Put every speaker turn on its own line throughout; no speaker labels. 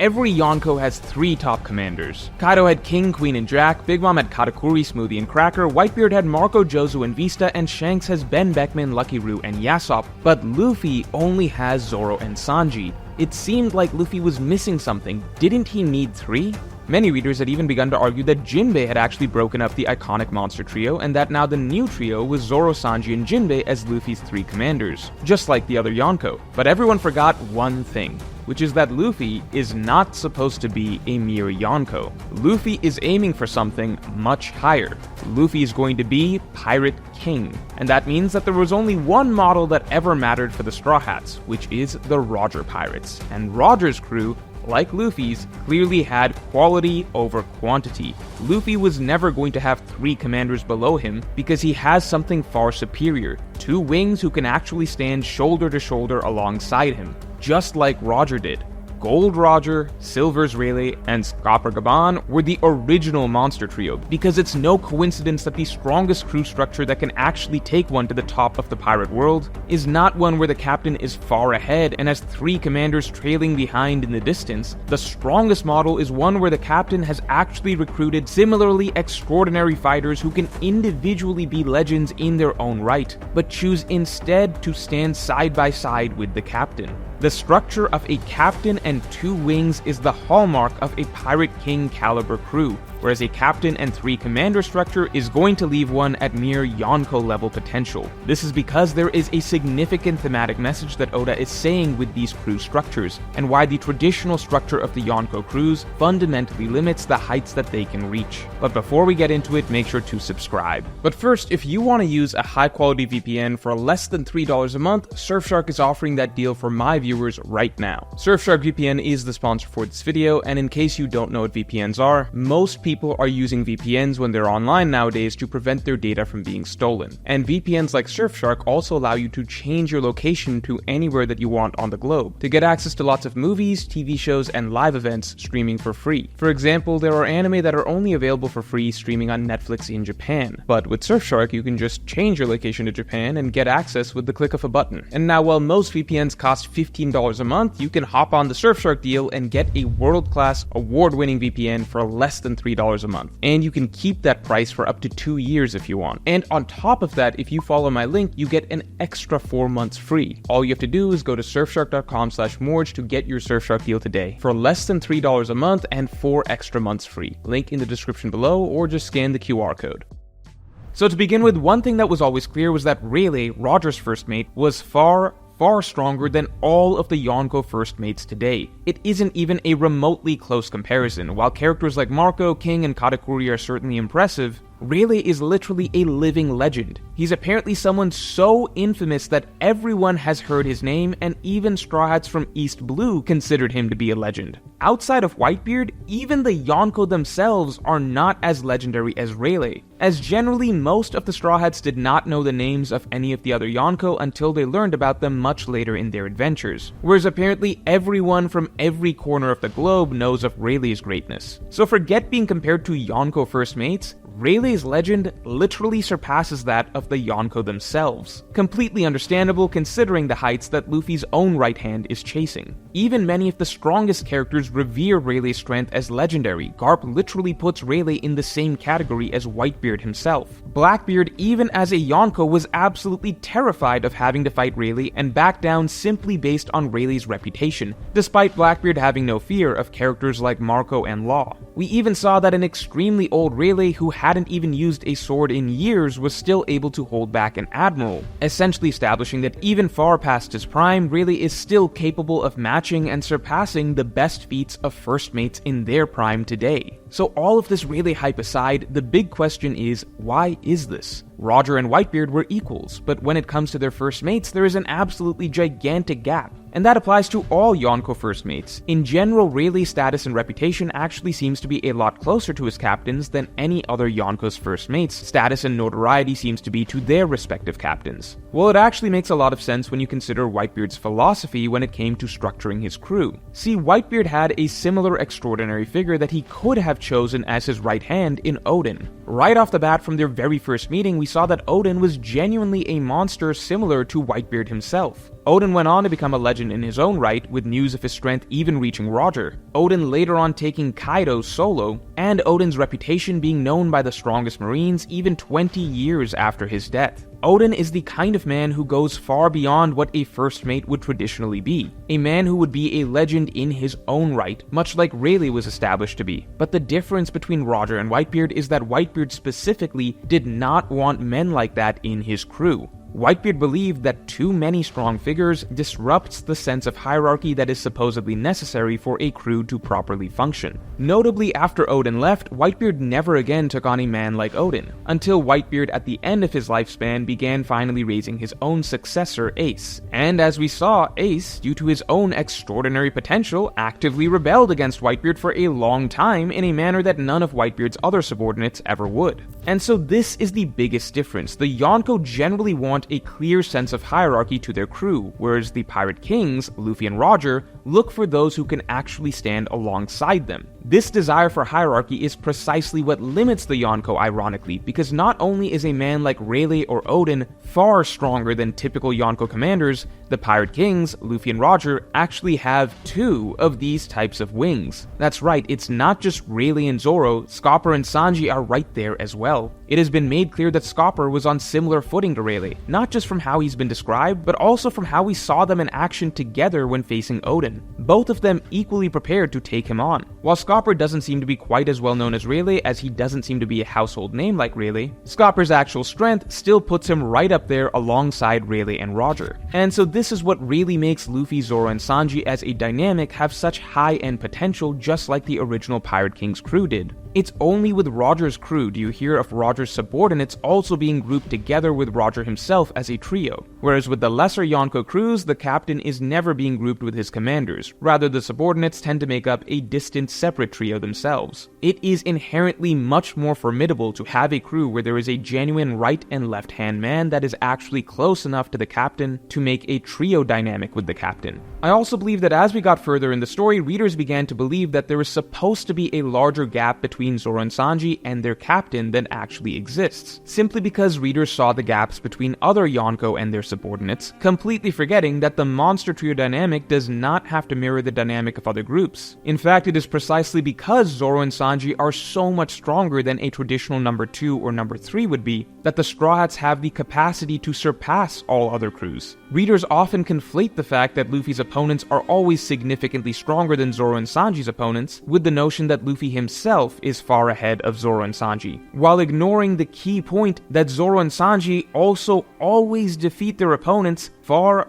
every Yonko has 3 top commanders. Kaido had King, Queen, and Jack, Big Mom had Katakuri, Smoothie, and Cracker, Whitebeard had Marco, Jozu, and Vista, and Shanks has Ben, Beckman, Lucky Roo, and Yasop, but Luffy only has Zoro and Sanji. It seemed like Luffy was missing something. Didn't he need 3? Many readers had even begun to argue that Jinbei had actually broken up the iconic monster trio, and that now the new trio was Zoro, Sanji, and Jinbei as Luffy's 3 commanders, just like the other Yonko. But everyone forgot one thing, which is that Luffy is not supposed to be a mere Yonko. Luffy is aiming for something much higher. Luffy is going to be Pirate King, and that means that there was only one model that ever mattered for the Straw Hats, which is the Roger Pirates, and Roger's crew, like Luffy's, clearly had quality over quantity. Luffy was never going to have 3 commanders below him because he has something far superior, 2 wings who can actually stand shoulder to shoulder alongside him, just like Roger did. Gold Roger, Silver's Rayleigh, and Scopper Gaban were the original monster trio, because it's no coincidence that the strongest crew structure that can actually take one to the top of the pirate world is not one where the captain is far ahead and has 3 commanders trailing behind in the distance. The strongest model is one where the captain has actually recruited similarly extraordinary fighters who can individually be legends in their own right, but choose instead to stand side by side with the captain. The structure of a captain and 2 wings is the hallmark of a Pirate King caliber crew, whereas a captain and 3 commander structure is going to leave one at mere Yonko level potential. This is because there is a significant thematic message that Oda is saying with these crew structures, and why the traditional structure of the Yonko crews fundamentally limits the heights that they can reach. But before we get into it, make sure to subscribe. But first, if you want to use a high quality VPN for less than $3 a month, Surfshark is offering that deal for my viewers right now. Surfshark VPN is the sponsor for this video, and in case you don't know what VPNs are, most people are using VPNs when they're online nowadays to prevent their data from being stolen. And VPNs like Surfshark also allow you to change your location to anywhere that you want on the globe, to get access to lots of movies, TV shows, and live events streaming for free. For example, there are anime that are only available for free streaming on Netflix in Japan, but with Surfshark you can just change your location to Japan and get access with the click of a button. And now, while most VPNs cost $15 a month, you can hop on the Surfshark deal and get a world-class, award-winning VPN for less than $3 a month. And you can keep that price for up to 2 years if you want. And on top of that, if you follow my link, you get an extra 4 months free. All you have to do is go to surfshark.com/morge to get your Surfshark deal today for less than $3 a month and 4 extra months free. Link in the description below, or just scan the QR code. So to begin with, one thing that was always clear was that Rayleigh, Roger's first mate, was far stronger than all of the Yonko first mates today. It isn't even a remotely close comparison. While characters like Marco, King, and Katakuri are certainly impressive, Rayleigh is literally a living legend. He's apparently someone so infamous that everyone has heard his name, and even Straw Hats from East Blue considered him to be a legend. Outside of Whitebeard, even the Yonko themselves are not as legendary as Rayleigh, as generally most of the Straw Hats did not know the names of any of the other Yonko until they learned about them much later in their adventures, whereas apparently everyone from every corner of the globe knows of Rayleigh's greatness. So forget being compared to Yonko first mates, Rayleigh's legend literally surpasses that of the Yonko themselves. Completely understandable considering the heights that Luffy's own right hand is chasing. Even many of the strongest characters revere Rayleigh's strength as legendary. Garp literally puts Rayleigh in the same category as Whitebeard himself. Blackbeard, even as a Yonko, was absolutely terrified of having to fight Rayleigh and backed down simply based on Rayleigh's reputation, despite Blackbeard having no fear of characters like Marco and Law. We even saw that an extremely old Rayleigh who hadn't even used a sword in years was still able to hold back an admiral, essentially establishing that even far past his prime, Rayleigh is still capable of matching and surpassing the best feats of first mates in their prime today. So all of this Rayleigh hype aside, the big question is, why is this? Roger and Whitebeard were equals, but when it comes to their first mates, there is an absolutely gigantic gap. And that applies to all Yonko first mates. In general, Rayleigh's status and reputation actually seems to be a lot closer to his captains than any other Yonko's first mates' status and notoriety seems to be to their respective captains. Well, it actually makes a lot of sense when you consider Whitebeard's philosophy when it came to structuring his crew. See, Whitebeard had a similar extraordinary figure that he could have chosen as his right hand in Odin. Right off the bat from their very first meeting, we saw that Odin was genuinely a monster similar to Whitebeard himself. Oden went on to become a legend in his own right, with news of his strength even reaching Roger. Oden later on taking Kaido solo, and Oden's reputation being known by the strongest marines even 20 years after his death. Oden is the kind of man who goes far beyond what a first mate would traditionally be. A man who would be a legend in his own right, much like Rayleigh was established to be. But the difference between Roger and Whitebeard is that Whitebeard specifically did not want men like that in his crew. Whitebeard believed that too many strong figures disrupts the sense of hierarchy that is supposedly necessary for a crew to properly function. Notably, after Oden left, Whitebeard never again took on a man like Oden, until Whitebeard at the end of his lifespan began finally raising his own successor, Ace. And as we saw, Ace, due to his own extraordinary potential, actively rebelled against Whitebeard for a long time in a manner that none of Whitebeard's other subordinates ever would. And so this is the biggest difference. The Yonko generally want a clear sense of hierarchy to their crew, whereas the Pirate Kings, Luffy and Roger, look for those who can actually stand alongside them. This desire for hierarchy is precisely what limits the Yonko, ironically, because not only is a man like Rayleigh or Oden far stronger than typical Yonko commanders, the Pirate Kings, Luffy and Roger, actually have two of these types of wings. That's right, it's not just Rayleigh and Zoro, Scopper and Sanji are right there as well. It has been made clear that Scopper was on similar footing to Rayleigh, not just from how he's been described, but also from how we saw them in action together when facing Oden. Both of them equally prepared to take him on. While Scopper doesn't seem to be quite as well known as Rayleigh, as he doesn't seem to be a household name like Rayleigh, Scopper's actual strength still puts him right up there alongside Rayleigh and Roger. And so this is what really makes Luffy, Zoro, and Sanji as a dynamic have such high-end potential, just like the original Pirate King's crew did. It's only with Roger's crew do you hear of Roger's subordinates also being grouped together with Roger himself as a trio, whereas with the lesser Yonko crews, the captain is never being grouped with his commanders. Rather, the subordinates tend to make up a distant, separate trio themselves. It is inherently much more formidable to have a crew where there is a genuine right and left-hand man that is actually close enough to the captain to make a trio dynamic with the captain. I also believe that as we got further in the story, readers began to believe that there was supposed to be a larger gap between Zoro and Sanji and their captain than actually exists, simply because readers saw the gaps between other Yonko and their subordinates, completely forgetting that the monster trio dynamic does not have to mirror the dynamic of other groups. In fact, it is precisely because Zoro and Sanji are so much stronger than a traditional number 2 or number 3 would be, that the Straw Hats have the capacity to surpass all other crews. Readers often conflate the fact that Luffy's opponents are always significantly stronger than Zoro and Sanji's opponents with the notion that Luffy himself is far ahead of Zoro and Sanji, while ignoring the key point that Zoro and Sanji also always defeat their opponents far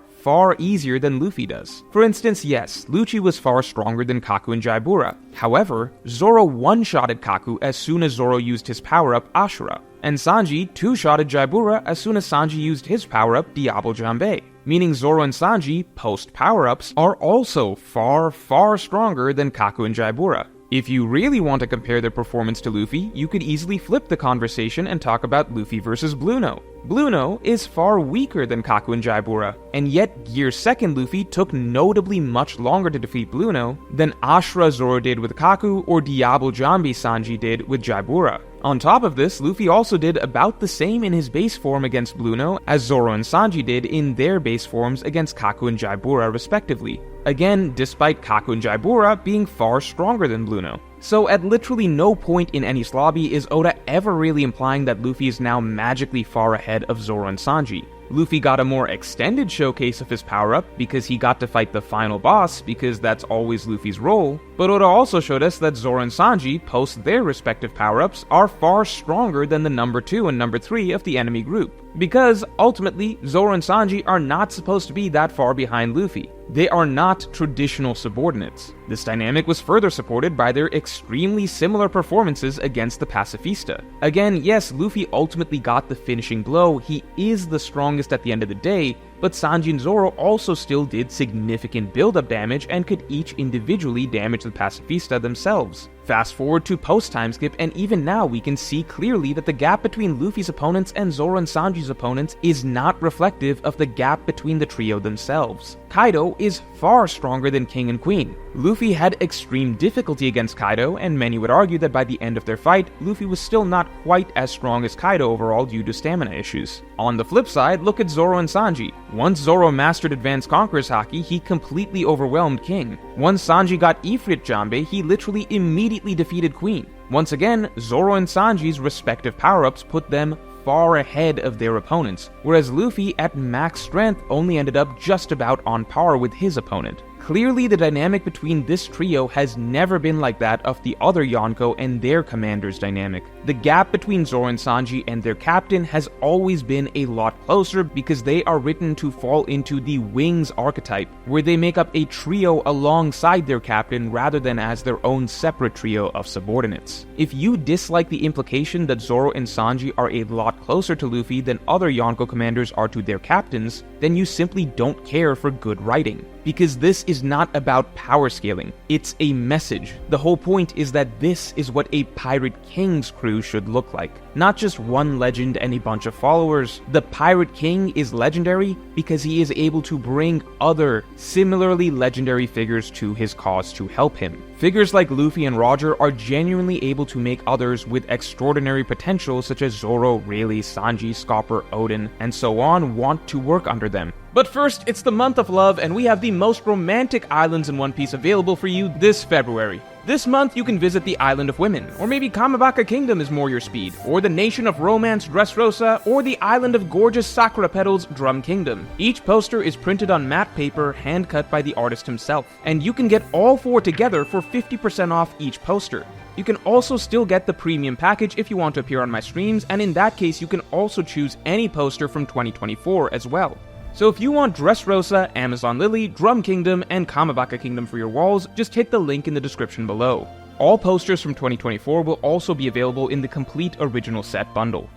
easier than Luffy does. For instance, yes, Lucci was far stronger than Kaku and Jaibura. However, Zoro one-shotted Kaku as soon as Zoro used his power-up Ashura, and Sanji two-shotted Jaibura as soon as Sanji used his power-up Diablo Jambe. Meaning Zoro and Sanji, post-power-ups, are also far stronger than Kaku and Jaibura. If you really want to compare their performance to Luffy, you could easily flip the conversation and talk about Luffy versus Blueno. Blueno is far weaker than Kaku and Jaibura, and yet Gear 2nd Luffy took notably much longer to defeat Blueno than Ashura Zoro did with Kaku or Diablo Jambi Sanji did with Jaibura. On top of this, Luffy also did about the same in his base form against Blueno as Zoro and Sanji did in their base forms against Kaku and Jaibura respectively. Again, despite Kaku and Jaibura being far stronger than Blueno. So at literally no point in Enies Lobby is Oda ever really implying that Luffy is now magically far ahead of Zoro and Sanji. Luffy got a more extended showcase of his power-up because he got to fight the final boss, because that's always Luffy's role, but Oda also showed us that Zoro and Sanji, post their respective power-ups, are far stronger than the number 2 and number 3 of the enemy group. Because, ultimately, Zoro and Sanji are not supposed to be that far behind Luffy. They are not traditional subordinates. This dynamic was further supported by their extremely similar performances against the Pacifista. Again, yes, Luffy ultimately got the finishing blow, he is the strongest at the end of the day, but Sanji and Zoro also still did significant build-up damage and could each individually damage the Pacifista themselves. Fast forward to post-time skip, and even now we can see clearly that the gap between Luffy's opponents and Zoro and Sanji's opponents is not reflective of the gap between the trio themselves. Kaido is far stronger than King and Queen. Luffy had extreme difficulty against Kaido, and many would argue that by the end of their fight, Luffy was still not quite as strong as Kaido overall due to stamina issues. On the flip side, look at Zoro and Sanji. Once Zoro mastered Advanced Conqueror's Haki, he completely overwhelmed King. Once Sanji got Ifrit Jambe, he literally immediately defeated Queen. Once again, Zoro and Sanji's respective power-ups put them far ahead of their opponents, whereas Luffy at max strength only ended up just about on par with his opponent. Clearly, the dynamic between this trio has never been like that of the other Yonko and their commander's dynamic. The gap between Zoro and Sanji and their captain has always been a lot closer because they are written to fall into the Wings archetype, where they make up a trio alongside their captain rather than as their own separate trio of subordinates. If you dislike the implication that Zoro and Sanji are a lot closer to Luffy than other Yonko commanders are to their captains, then you simply don't care for good writing. Because this is not about power scaling, it's a message. The whole point is that this is what a Pirate King's crew should look like. Not just one legend and a bunch of followers. The Pirate King is legendary because he is able to bring other similarly legendary figures to his cause to help him. Figures like Luffy and Roger are genuinely able to make others with extraordinary potential such as Zoro, Rayleigh, Sanji, Scopper, Odin, and so on want to work under them. But first, it's the month of love, and we have the most romantic islands in One Piece available for you this February. This month, you can visit the Island of Women, or maybe Kamabaka Kingdom is more your speed, or the Nation of Romance Dressrosa, or the Island of Gorgeous Sakura Petals Drum Kingdom. Each poster is printed on matte paper, hand-cut by the artist himself, and you can get all four together for 50% off each poster. You can also still get the premium package if you want to appear on my streams, and in that case, you can also choose any poster from 2024 as well. So if you want Dressrosa, Amazon Lily, Drum Kingdom, and Kamabaka Kingdom for your walls, just hit the link in the description below. All posters from 2024 will also be available in the complete original set bundle.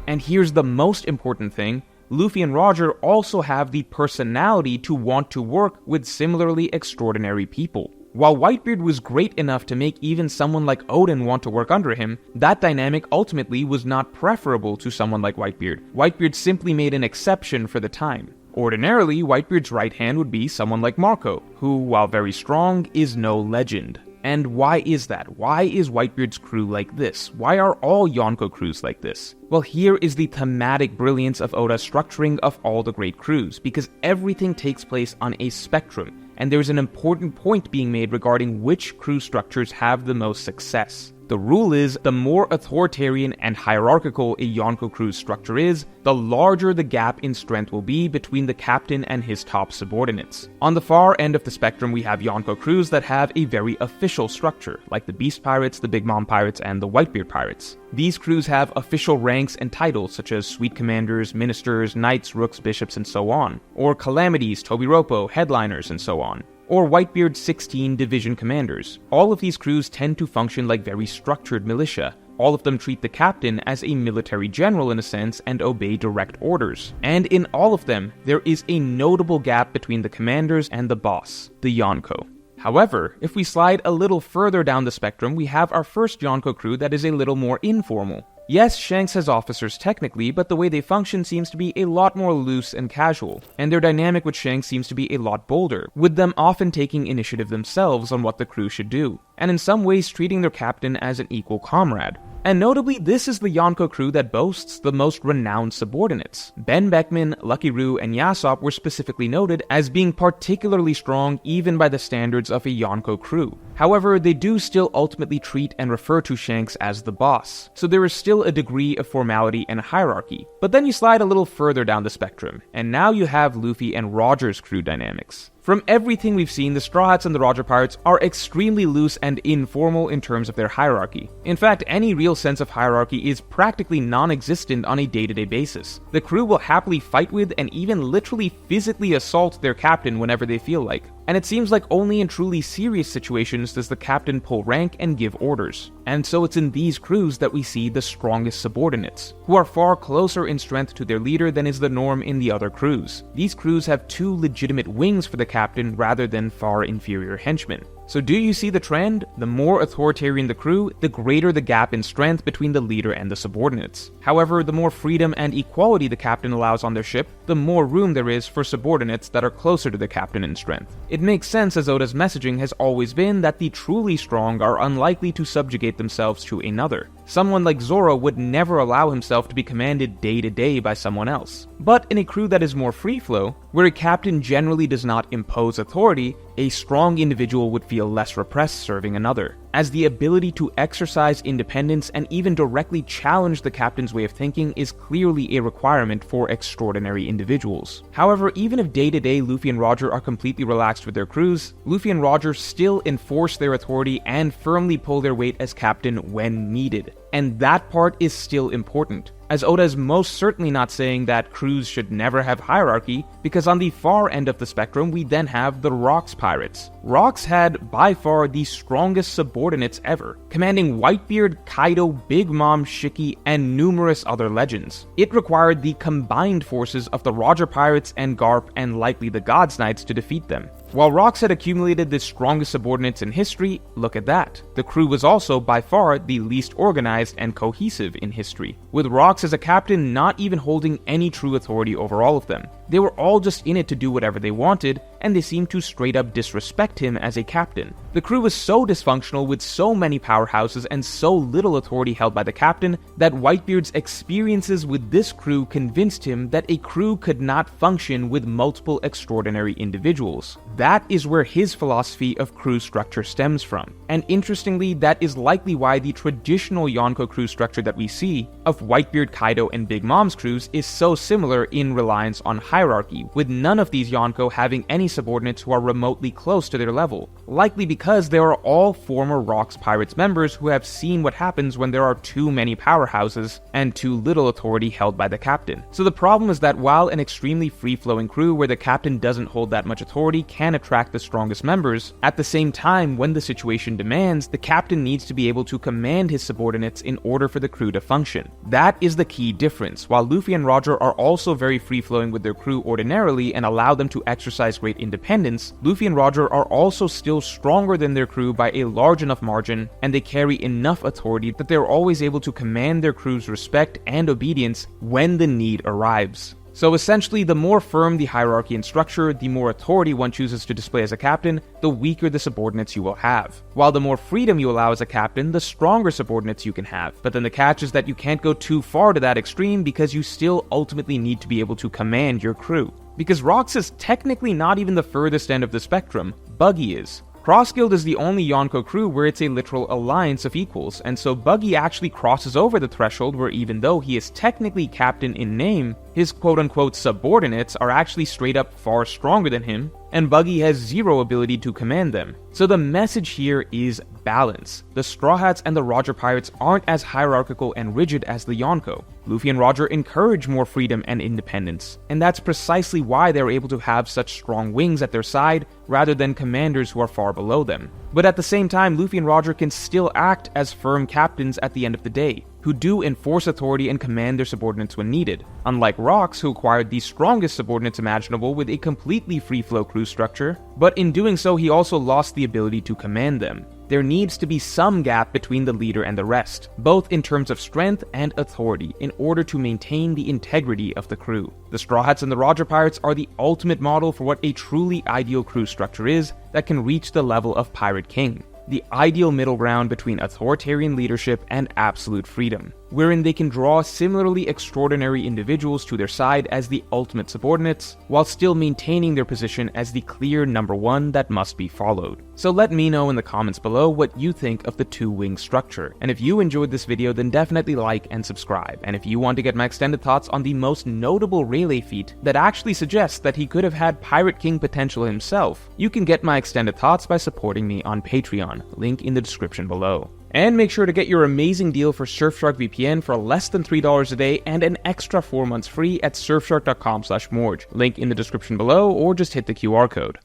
And here's the most important thing, Luffy and Roger also have the personality to want to work with similarly extraordinary people. While Whitebeard was great enough to make even someone like Odin want to work under him, that dynamic ultimately was not preferable to someone like Whitebeard. Whitebeard simply made an exception for the time. Ordinarily, Whitebeard's right hand would be someone like Marco, who, while very strong, is no legend. And why is that? Why is Whitebeard's crew like this? Why are all Yonko crews like this? Well, here is the thematic brilliance of Oda's structuring of all the great crews, because everything takes place on a spectrum, and there's an important point being made regarding which crew structures have the most success. The rule is, the more authoritarian and hierarchical a Yonko crew's structure is, the larger the gap in strength will be between the captain and his top subordinates. On the far end of the spectrum, we have Yonko crews that have a very official structure, like the Beast Pirates, the Big Mom Pirates, and the Whitebeard Pirates. These crews have official ranks and titles such as Suite Commanders, Ministers, Knights, Rooks, Bishops, and so on, or Calamities, Tobiropo, Headliners, and so on. Or Whitebeard's 16 division commanders. All of these crews tend to function like very structured militia. All of them treat the captain as a military general in a sense and obey direct orders. And in all of them, there is a notable gap between the commanders and the boss, the Yonko. However, if we slide a little further down the spectrum, we have our first Yonko crew that is a little more informal. Yes, Shanks has officers technically, but the way they function seems to be a lot more loose and casual, and their dynamic with Shanks seems to be a lot bolder, with them often taking initiative themselves on what the crew should do, and in some ways treating their captain as an equal comrade. And notably, this is the Yonko crew that boasts the most renowned subordinates. Ben Beckman, Lucky Roo, and Yasop were specifically noted as being particularly strong even by the standards of a Yonko crew. However, they do still ultimately treat and refer to Shanks as the boss, so there is still a degree of formality and hierarchy. But then you slide a little further down the spectrum, and now you have Luffy and Roger's crew dynamics. From everything we've seen, the Straw Hats and the Roger Pirates are extremely loose and informal in terms of their hierarchy. In fact, any real sense of hierarchy is practically non-existent on a day-to-day basis. The crew will happily fight with and even literally physically assault their captain whenever they feel like. And it seems like only in truly serious situations does the captain pull rank and give orders. And so it's in these crews that we see the strongest subordinates, who are far closer in strength to their leader than is the norm in the other crews. These crews have two legitimate wings for the captain rather than far inferior henchmen. So do you see the trend? The more authoritarian the crew, the greater the gap in strength between the leader and the subordinates. However, the more freedom and equality the captain allows on their ship, the more room there is for subordinates that are closer to the captain in strength. It makes sense, as Oda's messaging has always been that the truly strong are unlikely to subjugate themselves to another. Someone like Zoro would never allow himself to be commanded day to day by someone else. But in a crew that is more free flow, where a captain generally does not impose authority, a strong individual would feel less repressed serving another, as the ability to exercise independence and even directly challenge the captain's way of thinking is clearly a requirement for extraordinary individuals. However, even if day-to-day Luffy and Roger are completely relaxed with their crews, Luffy and Roger still enforce their authority and firmly pull their weight as captain when needed. And that part is still important, as Oda is most certainly not saying that crews should never have hierarchy, because on the far end of the spectrum we then have the Rocks pirates. Rocks had by far the strongest subordinates ever, commanding Whitebeard, Kaido, Big Mom, Shiki, and numerous other legends. It required the combined forces of the Roger pirates and Garp and likely the God's Knights to defeat them. While Rocks had accumulated the strongest subordinates in history, look at that. The crew was also by far the least organized and cohesive in history, with Rocks as a captain not even holding any true authority over all of them. They were all just in it to do whatever they wanted, and they seemed to straight up disrespect him as a captain. The crew was so dysfunctional with so many powerhouses and so little authority held by the captain that Whitebeard's experiences with this crew convinced him that a crew could not function with multiple extraordinary individuals. That is where his philosophy of crew structure stems from. And interestingly, that is likely why the traditional Yonko crew structure that we see of Whitebeard, Kaido, and Big Mom's crews is so similar in reliance on hierarchy, with none of these Yonko having any subordinates who are remotely close to their level, likely because they are all former Rocks Pirates members who have seen what happens when there are too many powerhouses and too little authority held by the captain. So the problem is that while an extremely free-flowing crew where the captain doesn't hold that much authority can attract the strongest members, at the same time, when the situation demands, the captain needs to be able to command his subordinates in order for the crew to function. That is the key difference. While Luffy and Roger are also very free-flowing with their crew ordinarily and allow them to exercise great independence, Luffy and Roger are also still stronger than their crew by a large enough margin, and they carry enough authority that they're always able to command their crew's respect and obedience when the need arrives. So essentially, the more firm the hierarchy and structure, the more authority one chooses to display as a captain, the weaker the subordinates you will have. While the more freedom you allow as a captain, the stronger subordinates you can have. But then the catch is that you can't go too far to that extreme because you still ultimately need to be able to command your crew. Because Rocks is technically not even the furthest end of the spectrum, Buggy is. Cross Guild is the only Yonko crew where it's a literal alliance of equals, and so Buggy actually crosses over the threshold where even though he is technically captain in name, his quote-unquote subordinates are actually straight up far stronger than him, and Buggy has zero ability to command them. So the message here is balance. The Straw Hats and the Roger Pirates aren't as hierarchical and rigid as the Yonko. Luffy and Roger encourage more freedom and independence, and that's precisely why they're able to have such strong wings at their side rather than commanders who are far below them. But at the same time, Luffy and Roger can still act as firm captains at the end of the day, who do enforce authority and command their subordinates when needed. Unlike Rocks, who acquired the strongest subordinates imaginable with a completely free-flow crew structure, but in doing so he also lost the ability to command them. There needs to be some gap between the leader and the rest, both in terms of strength and authority, in order to maintain the integrity of the crew. The Straw Hats and the Roger Pirates are the ultimate model for what a truly ideal crew structure is that can reach the level of Pirate King. The ideal middle ground between authoritarian leadership and absolute freedom, wherein they can draw similarly extraordinary individuals to their side as the ultimate subordinates, while still maintaining their position as the clear number one that must be followed. So let me know in the comments below what you think of the two-wing structure, and if you enjoyed this video then definitely like and subscribe, and if you want to get my extended thoughts on the most notable Rayleigh feat that actually suggests that he could have had Pirate King potential himself, you can get my extended thoughts by supporting me on Patreon, link in the description below. And make sure to get your amazing deal for Surfshark VPN for less than $3 a day and an extra 4 months free at surfshark.com/morge. Link in the description below, or just hit the QR code.